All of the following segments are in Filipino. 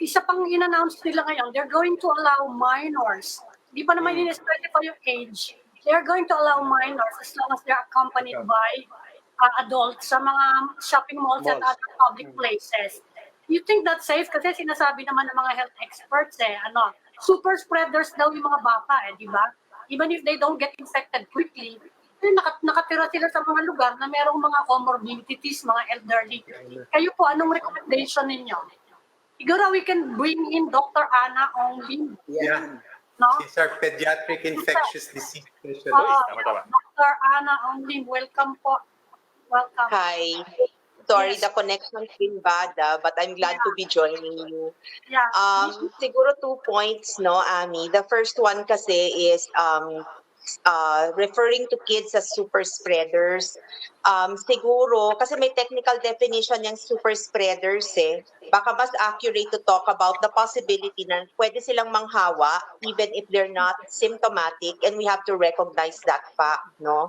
isa pang in-announce nila ngayon, they're going to allow minors. Di pa naman in-specify yung age. They're going to allow minors as long as they're accompanied by adults sa mga shopping malls and other public places. You think that's safe? Kasi sinasabi naman ng mga health experts super spreaders daw yung mga bata di ba? Even if they don't get infected quickly, nakatira sila sa mga lugar na merong mga comorbidities, mga elderly. Kayo po, anong recommendation ninyo? Siguro we can bring in Dr. Ana only. Yeah. No? She's our pediatric infectious disease specialist. Dr. Ana only, welcome po. Welcome. Hi. Sorry, the connection's been bad, but I'm glad to be joining you. Yeah. Siguro 2 points, no, Ami. The first one kasi is referring to kids as super spreaders. Siguro, kasi may technical definition yung super spreaders baka mas accurate to talk about the possibility na pwede silang manghawa even if they're not symptomatic, and we have to recognize that fact, no?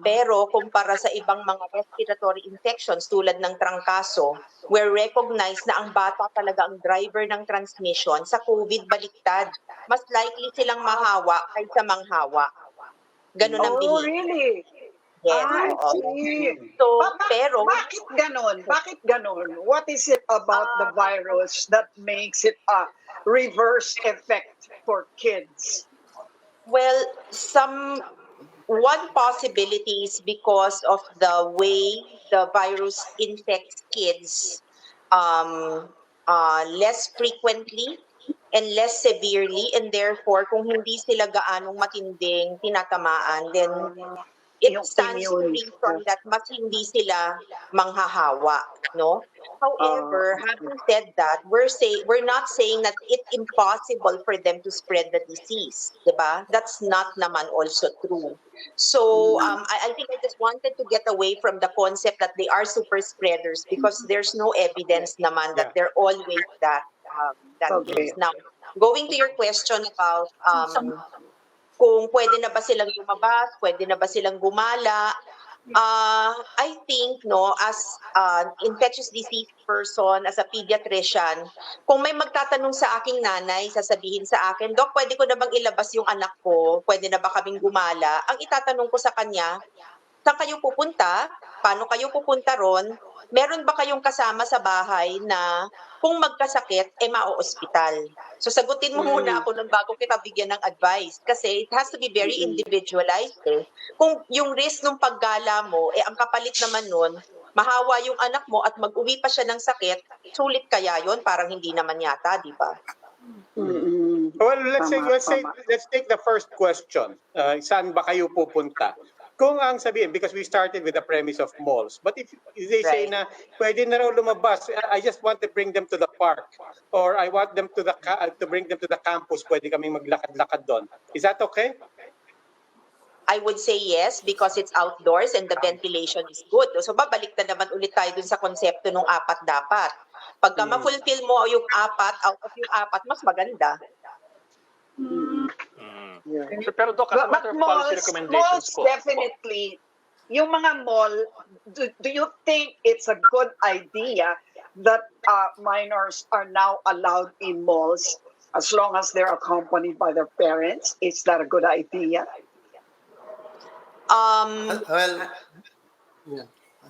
Pero kumpara sa ibang mga respiratory infections tulad ng trangkaso, where recognized na ang bata talaga ang driver ng transmission, sa COVID baliktad. Mas likely silang mahawa kaysa manghawa. Ganun ang behavior. Oh, really? Yes. So, pero bakit ganon? Bakit ganon? What is it about the virus that makes it a reverse effect for kids? Well, one possibility is because of the way the virus infects kids less frequently and less severely, and therefore kung hindi sila gaanong matinding tinatamaan, then it stands to reason that mas hindi sila manghahawa, no? However, having said that, we're not saying that it's impossible for them to spread the disease, diba? That's not naman also true. So I think I just wanted to get away from the concept that they are super spreaders, because there's no evidence naman that they're always that case. Now, going to your question about kung pwede na ba silang lumabas, pwede na ba silang gumala, I think, no, as an infectious disease person, as a pediatrician, kung may magtatanong sa aking nanay, sasabihin sa akin, Dok, pwede ko na bang ilabas yung anak ko? Pwede na ba kaming gumala? Ang itatanong ko sa kanya, saan kayo pupunta? Paano kayo pupunta ron? Meron ba kayong kasama sa bahay na kung magkasakit, ma-ospital? So sagutin mo muna ako nang bago kita bigyan ng advice, kasi it has to be very individualized. Kung yung risk ng paggala mo, ang kapalit naman nun, mahawa yung anak mo at mag-uwi pa siya ng sakit, sulit kaya yon? Parang hindi naman yata, di ba? Well, let's take the first question. Saan ba kayo pupunta? Kung ang sabihin, because we started with the premise of malls, but if they say na pwede na raw lumabas, I just want to bring them to the park, or I want them to bring them to the campus, pwede kaming maglakad-lakad doon. Is that okay? I would say yes, because it's outdoors and the ventilation is good. So babalik na naman ulit tayo dun sa konsepto ng apat dapat. Pagka ma-fulfill mo yung apat, out of yung apat, mas maganda. Pero Doc, as a matter of policy recommendations malls definitely, yung mga mall, do you think it's a good idea that minors are now allowed in malls as long as they're accompanied by their parents? Is that a good idea?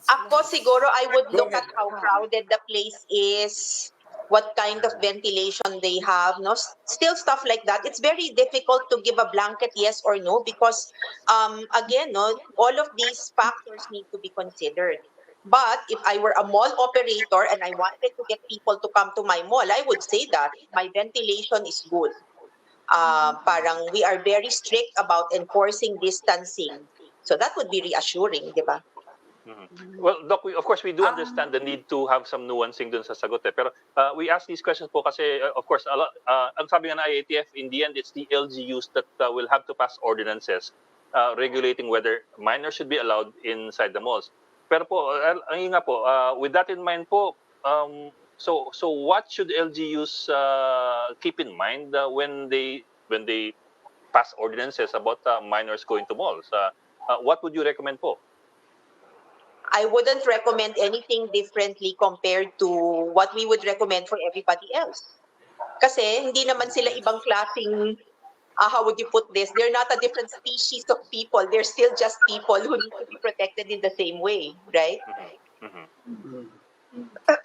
Ako siguro, I would look at how crowded the place is, what kind of ventilation they have, no? Still stuff like that. It's very difficult to give a blanket yes or no, because again, no, all of these factors need to be considered. But if I were a mall operator and I wanted to get people to come to my mall, I would say that my ventilation is good. Parang we are very strict about enforcing distancing. So that would be reassuring, di ba? Well, Doc, of course, we do understand the need to have some nuancing dun sa sagot. Pero we ask these questions po kasi, of course, ang sabi nga ng IATF, in the end, it's the LGUs that will have to pass ordinances regulating whether minors should be allowed inside the malls. Pero po, ang nga po, with that in mind po, so what should LGUs keep in mind when they pass ordinances about minors going to malls? What would you recommend po? I wouldn't recommend anything differently compared to what we would recommend for everybody else. Kasi hindi naman sila ibang klaseng, how would you put this? They're not a different species of people. They're still just people who need to be protected in the same way, right?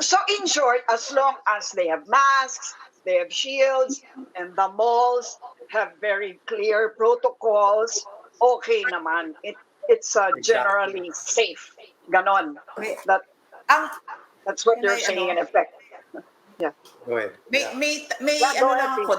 So in short, as long as they have masks, they have shields, and the malls have very clear protocols, okay naman. It's generally safe. Ganon. May, That ang, that's what Can you're I, saying ano? in effect. Go ahead. may Yeah, go ano ahead, lang ako,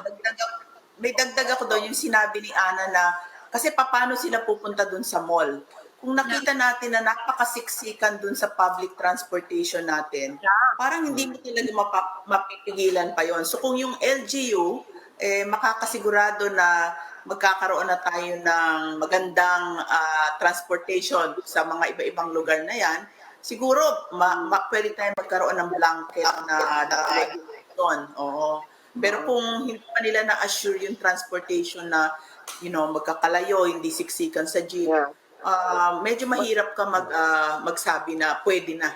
may dagdag ako doon yung sinabi ni Ana na, kasi paano sila pupunta doon sa mall? Kung nakita natin na napakasiksikan doon sa public transportation natin, parang hindi mo talaga mapipigilan pa yon. So kung yung LGU, makakasigurado na magkakaroon na tayo ng magandang transportation sa mga iba-ibang lugar na yan, siguro pwede tayo magkaroon ng blanket na regulation. Oo. Pero kung hindi pa nila na-assure yung transportation na magkakalayo, hindi siksikan sa jeep, Yeah. medyo mahirap ka magsabi na pwede na.